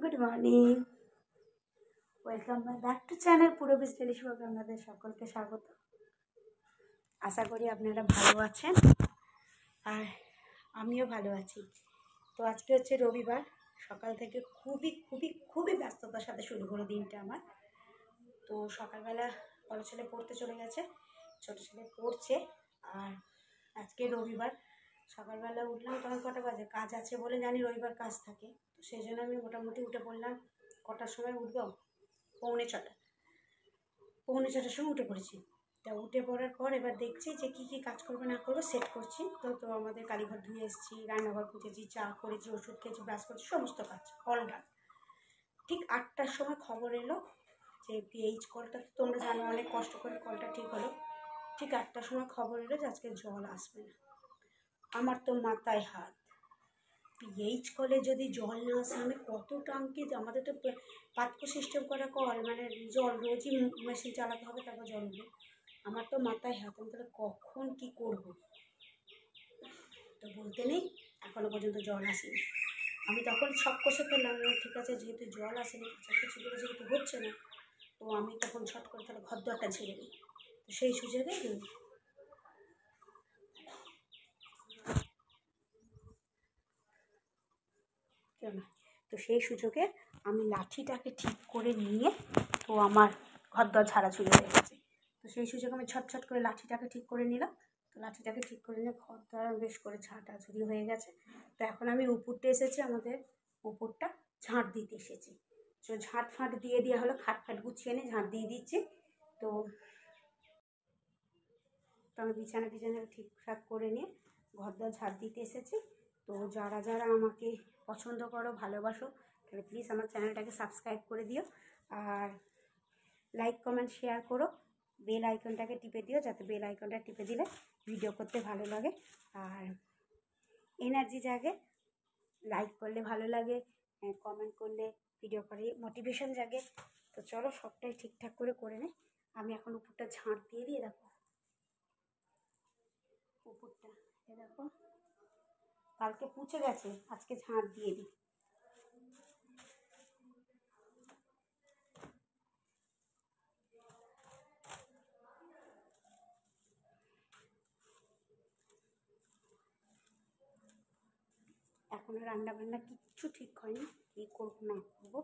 Good morning, welcome back to channel পুরবিজ daily শোকে আপনাদের সকলকে স্বাগত। আশা করি আপনারা ভালো আছেন আর আমিও ভালো আছি। তো আজকে হচ্ছে রবিবার, সকাল থেকে খুবই ব্যস্ততার সাথে শুরু হলো দিনটা আমার। তো সকালবেলা বড় ছেলে পড়তে চলে গেছে, ছোটো ছেলে পড়ছে। আর আজকে রবিবার সকালবেলা উঠলাম, তখন কটা বাজে, কাজ আছে বলে জানি রবিবার কাজ থাকে, তো সেই জন্য আমি মোটামুটি উঠে পড়লাম। কটার সময় উঠবো? পৌনে ছটার সময় উঠে পড়েছি। তা উঠে পড়ার পর এবার দেখছি যে কী কাজ করবো না করবো সেট করছি। তো আমাদের কালীঘর ধুয়ে এসেছি, রান্নাঘর পুঁতেছি, চা করেছি, ওষুধ খেয়েছি, ব্রাশ করছি, সমস্ত কাজ অল ডান। ঠিক 8টার সময় খবর এলো যে পিএইচ কলটা, তো তোমরা জানো অনেক কষ্ট করে কলটা ঠিক হলো। ঠিক 8টার সময় খবর এলো যে আজকে জল আসবে না। আমার তো মাথায় হাত, পিএইচ কলে যদি জল না আসে, আমি কত টাঙ্কি, আমাদের তো পাতকো সিস্টেম করা কল, মানে জল রোজই মেশিন চালাতে হবে, তারপর জল উঠবে। আমার তো মাথায় হাত, আমি তাহলে কখন কী করবো? তো বলতে নেই, এখনও পর্যন্ত জল আসেনি। আমি তখন সব কষে ফেললাম, ঠিক আছে যেহেতু জল আসেনি, কিছু যেহেতু হচ্ছে না, তো আমি তখন ছট করে তাহলে ঘর দরটা ঝেড়ে নিই। তো সেই সুযোগে সেই সুযোগে আমি লাঠিটাকে ঠিক করে নিয়ে, তো আমার ঘরদর ঝাড়াঝুড়ি হয়ে গেছে। তো সেই সুযোগে আমি ছটছট করে লাঠিটাকে ঠিক করে নিলাম। তো লাঠিটাকে ঠিক করে নিয়ে ঘরদর বেশ করে ঝাঁটাঝুড়ি হয়ে গেছে। তো এখন আমি উপরটা এসেছি, আমাদের উপরটা ঝাঁট দিতে এসেছি। তো ঝাঁট ফাঁট দিয়ে দেওয়া হলো, খাট ফাট গুছিয়ে নিয়ে ঝাঁট দিয়ে দিচ্ছি। তো আমি বিছানা ঠিকঠাক করে নিয়ে ঘরদর ঝাঁট দিতে এসেছি। তো যারা আমাকে পছন্দ করো, ভালোবাসো, তাহলে প্লিজ আমার চ্যানেলটাকে সাবস্ক্রাইব করে দিও, আর লাইক কমেন্ট শেয়ার করো, বেল আইকনটাকে টিপে দিও, যাতে বেল আইকনটা টিপে দিলে ভিডিও করতে ভালো লাগে আর এনার্জি জাগে। লাইক করলে ভালো লাগে, কমেন্ট করলে ভিডিও করে মোটিভেশন জাগে। তো চলো সবটাই ঠিকঠাক করে নে। আমি এখন উপরটা ঝাঁট দিয়ে দিই। দেখো উপরটা, দেখো কালকে পুছে গেছে, আজকে ঝাঁট দিয়ে দিই। এখনো রান্না বান্না কিচ্ছু ঠিক হয়নি, কী করবো না করবো।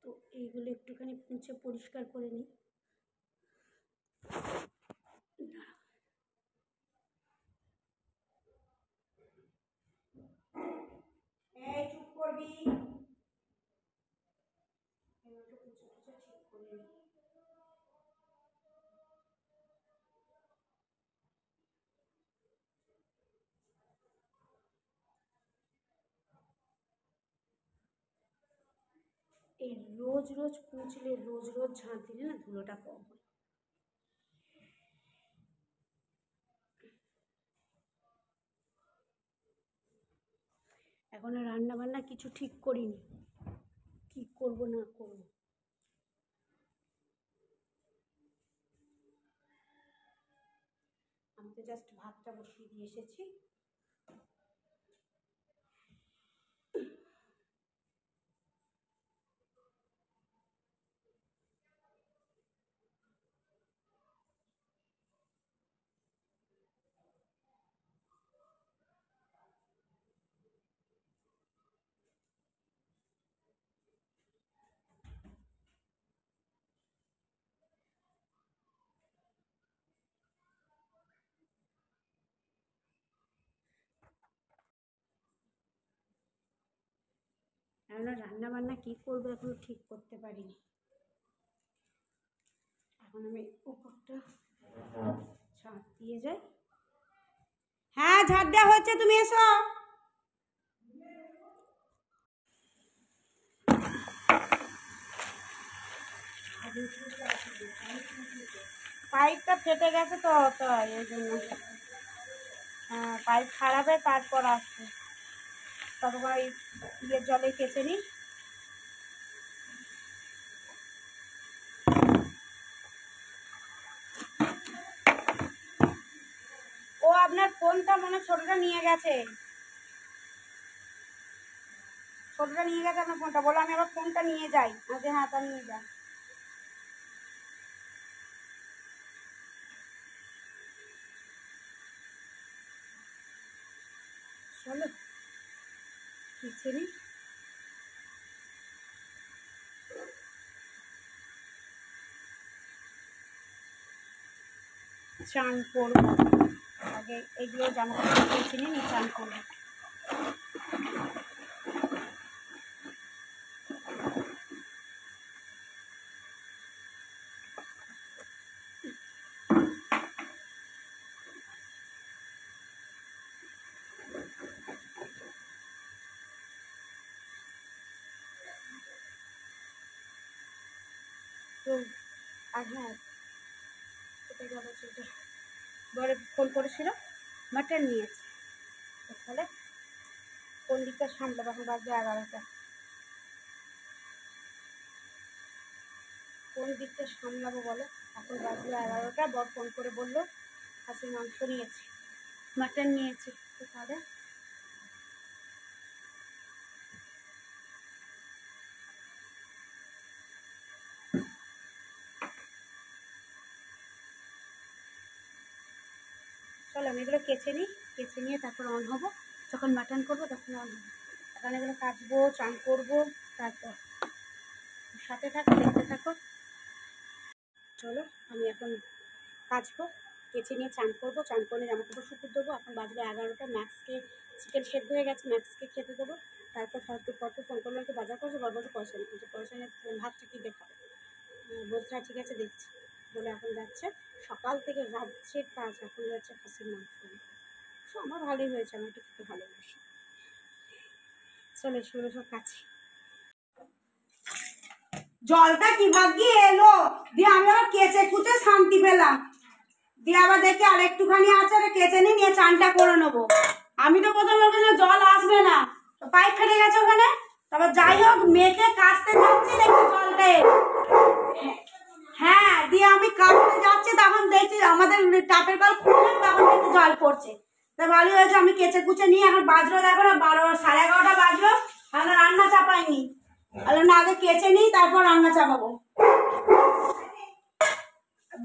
তো এইগুলো একটুখানি মুছে পরিষ্কার করে নিই। চুপ করবি, ঠিক করে নিই। এই রোজ পুঁছলে, রোজ ঝাঁট দিলে না ধুলোটা কম হয়। এখনো রান্না বান্না কিছু ঠিক করিনি, কি করব না করব। আমি তো জাস্ট ভাতটা বসিয়ে দিয়ে এসেছি। এখনো রান্না বান্না কি করবো এখনো ঠিক করতে পারিনি। এখন আমি উপরটা ঝাঁট দিয়ে যাই। হ্যাঁ ঝাঁট দেওয়া হচ্ছে, তুমি এসো। পাইপটা ফেটে গেছে তো, তাই এই জন্য। হ্যাঁ পাইপ খারাপে তারপর আসছে, ততক্ষণ ইয়ের জলে কেচে নিই। ফোনটা মনে ছোটটা নিয়ে গেছে, ছোটটা নিয়ে গেছে আপনার ফোনটা। বলো আমি আবার ফোনটা নিয়ে যাই। আচ্ছা হ্যাঁ, তা নিয়ে যাই। চলো কিচেনে চান করবো। আগে এগুলো জামা কাপড় কেচে নিয়ে চান করবো। তো আর হ্যাঁ, বরে ফোন করেছিল, মাটন নিয়েছে। তাহলে কোন দিকটা সামলাবো? এখন বাজবে 11টা। কোন দিকটা সামলাবো বলো? এখন বাজবে 11টা। বর ফোন করে বললো খাসির মাংস নিয়েছি, মাটন নিয়েছি। তো তাহলে চলো আমি এগুলো কেচে নিই, কেচে নিয়ে তারপর অন হবো। যখন মাটন করবো তখন অন হবো। এখন এগুলো কাচবো, চান করবো, তারপর সাথে থাকো, দেখতে থাকো। চলো আমি এখন কাচবো, কেচে নিয়ে চান করবো, চান করে জামা কাপড় শুকিয়ে দেবো। এখন বাজবে 11টা। ম্যাক্সকে চিকেন সেদ্ধ হয়ে গেছে, ম্যাক্সকে খেতে দেবো। তারপর পরপর ফোন করলাম একটু বাজার করছে, বড় বড় পয়সা নেই, কিন্তু পয়সা নিয়ে ভাতটা কী দেখাবো। বলছে ঠিক আছে দেখছি বলে এখন যাচ্ছে। সকাল থেকে রাজ্যের কাজ, এখন যাচ্ছে খাসির মাংস। আমার ভালোই হয়েছে, আমার একটু খেতে ভালোবাসি। চলে শুরু সব কাজ। জলটা কি ভাগ্যে এলো, দিয়ে আমি আবার কেচে কুচে শান্তি পেলাম। দিয়ে আবার দেখি আর একটুখানি আছে, কেচে নিয়ে চানটা করে নেবো। আমি তো প্রথমে ওখানে জল আসবে না, পাইপ ফেটে গেছে ওখানে। তারপর যাই হোক মেয়েকে কাচতে যাচ্ছি, দেখি জলটা এলো। হ্যাঁ, দিয়ে আমি কাচতে যাচ্ছি, তখন দেখছি আমাদের টাপের কল খুললাম, তখন দেখছি জল পড়ছে। তা ভালোই হয়েছে, আমি কেচে কুচে নিয়ে এখন বাজলো দেখো না 11:30 বাজলো, আমরা রান্না চাপাইনি। না আগে কেচে নিই, তারপর রান্না চাপাবো।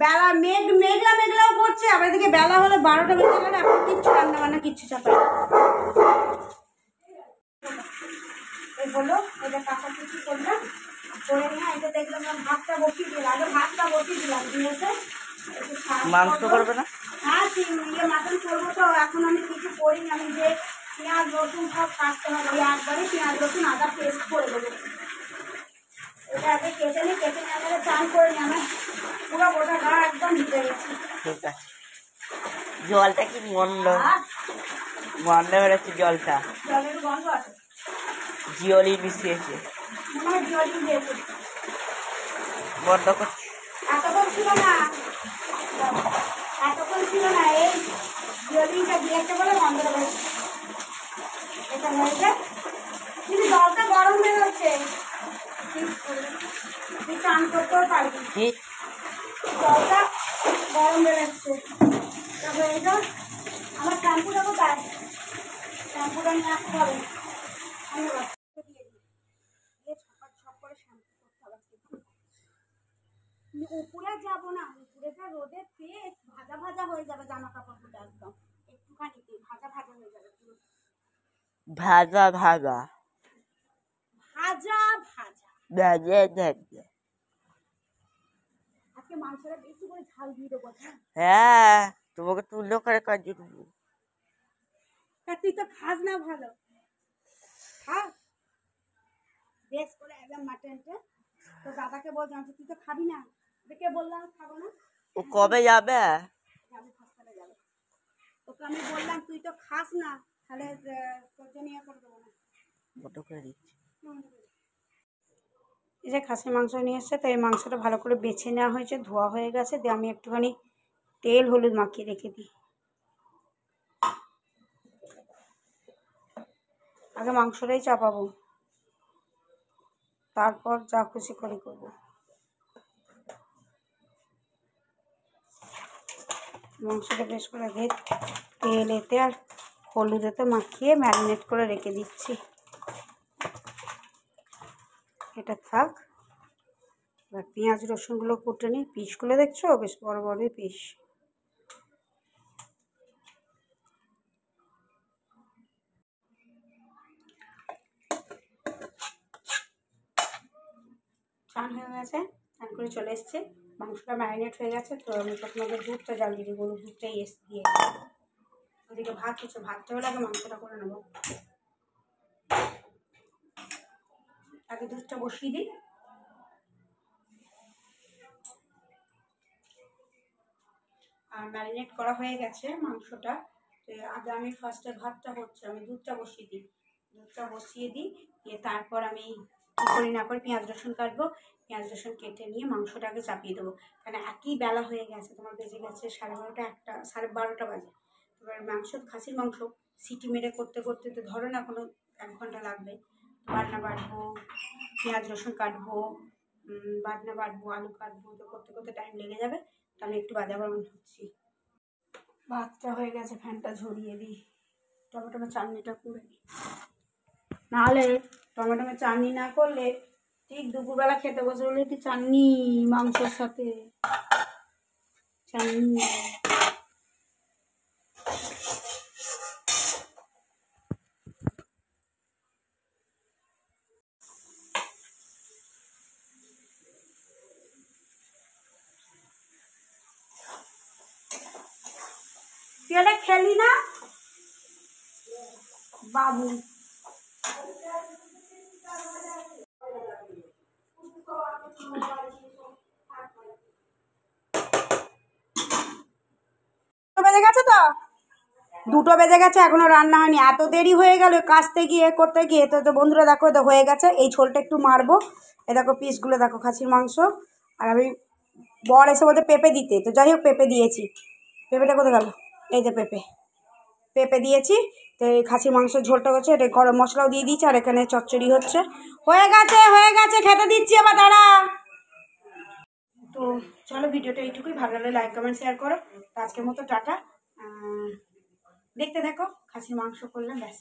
বেলা মেঘলা মেঘলাও করছে, আবার এদিকে বেলা হলে 12টা বেজে গেলে এখন কিচ্ছু রান্না বান্না কিচ্ছু চাপাই। এই হলো, এটা কাঁচা কুচি করলাম, করে নিয়ে এটা দেখলাম ভাতটা বসিয়ে দিলাম। আগে ভাতটা বসিয়ে দিলাম, দিয়েছে মাংস করবে না। হ্যাঁ মাটন করবো, তো এখন আমি কিছু করিনি। আমি যে পেঁয়াজ রসুন সব কাটতে হবে, একবারে পেঁয়াজ রসুন আদা পেস্ট করে দেবো। এটা আগে কেটে নিই, কেটে নিয়ে আমাদের চান করে নিই। আমার পুরো গোটা গা একদম ভিজে গেছে। ঠিক আছে, জলটা কি মন্দ মন্দ বেরোচ্ছে জলটা, জলের গন্ধ আছে, জিওলি মিশিয়েছে, জিওলি দিয়েছে। বন্ধ করছি, এতক্ষণ ছিল না, এতক্ষণ ছিল না, এই জিওলিটা দিয়েছে বলে বন্ধ করেছে। এটা হয়েছে, কিন্তু জলটা গরম বেরোচ্ছে, তুই চান করতেও পারবি। জলটা গরম বেরোচ্ছে। তারপরে এটা আমার শ্যাম্পুটা কোথায়, শ্যাম্পুটা নিয়ে আসতে হবে। উপরে যাবো না, উপরে যা রোদের তেজ, ভাজা ভাজা হয়ে যাবে জামা কাপড়গুলো, একদম একটুখানি ভাজা ভাজা হয়ে যাবে, ভাজা ভাজা ভাজা ভাজা। আজকে মাংসটা বেশি করে ঝাল দিয়ে দেবো। হ্যাঁ, তোমাকে তুলো করে কাজে দেবো। তুই তো খাস না ভালো, খাস বেশ করে একদম মাটনটা। তো দাদাকে বল জানছি, তুই তো খাবি না, দেখে বললাম খাবো না। ও কবে যাবে? যাবে, হাসপাতালে যাবে। ওকে আমি বললাম তুই তো খাস না, তাহলে তোর জন্য ইয়ে করে দেবো না, বটো করে দিচ্ছি। এই যে খাসির মাংস নিয়ে এসছে, তো এই মাংসটা ভালো করে বেছে নেওয়া হয়েছে, ধোয়া হয়ে গেছে। দিয়ে আমি একটুখানি তেল হলুদ মাখিয়ে রেখে দিই। আগে মাংসটাই চাপাবো, তারপর যা খুশি করে করবো। মাংসটা বেশ করে আগে তেলেতে আর হলুদেতে মাখিয়ে ম্যারিনেট করে রেখে দিচ্ছি। এটা থাক। এবার পেঁয়াজ রসুনগুলো কুটে নিই। পিসগুলো দেখছো বেশ বড় বড়ই পিস। চান হয়ে গেছে, চান করে চলে এসছে, মাংসটা ম্যারিনেট হয়ে গেছে। তো আমি প্রথমে দুধটা জাল দিয়ে দিই, গরুর দুধটাই দিয়ে ওদিকে ভাত হচ্ছে, ভাতটা হলে আগে মাংসটা করে নেবো। আগে দুধটা বসিয়ে দিই। আর ম্যারিনেট করা হয়ে গেছে মাংসটা। তো আগে আমি ফার্স্টে ভাতটা হচ্ছে, আমি দুধটা বসিয়ে দিই। দিয়ে তারপর আমি কী করি না করে পেঁয়াজ রসুন কাটবো। পেঁয়াজ রসুন কেটে নিয়ে মাংসটা আগে চাপিয়ে দেবো। কারণ একই বেলা হয়ে গেছে, তোমার বেজে গেছে 12:30 1টা 12:30 বাজে। এবার খাসির মাংস সিটি মেরে করতে করতে তো ধরো না কোনো 1 ঘন্টা লাগবে। বাটনা বাটবো, পেঁয়াজ রসুন কাটবো, আলু কাটবো, তো করতে করতে টাইম লেগে যাবে। তো আমি একটু বাদে আবার হচ্ছি। ভাতটা হয়ে গেছে, ফ্যানটা ঝরিয়ে দিই। টমেটো চাটনিটা করে নিই, নাহলে টমেটো চাটনি না করলে ঠিক দুপুরবেলা খেতে বসে বলে একটু চাটনি মাংসের সাথে চাটনি। তুই এটা খেলি না বাবু? বেজে গেছে তো, 2টো বেজে গেছে, এখনো রান্না হয়নি। এত দেরি হয়ে গেল কাচতে গিয়ে করতে গিয়ে। তো বন্ধুরা দেখো, তো হয়ে গেছে। এই ঝোলটা একটু মারবো। এ দেখো পিসগুলো দেখো, খাসির মাংস। আর আমি বর এসে বলতে পেঁপে দিতে, তো যাই হোক পেঁপে দিয়েছি। পেঁপেটা কোথায় গেল? এই যে পেঁপে দিয়েছি। তো এই খাসির মাংসের ঝোলটা হচ্ছে, এটা গরম মশলাও দিয়ে দিয়েছি। আর এখানে চচ্চড়ি হচ্ছে। হয়ে গেছে খেতে দিচ্ছি, আবার দাঁড়া। তো চলো, ভিডিওটা এইটুকুই। ভালো লাগলে লাইক কমেন্ট শেয়ার করো। তো আজকের মতো টাটা। দেখতে থাকো, খাসির মাংস করলাম, ব্যাস।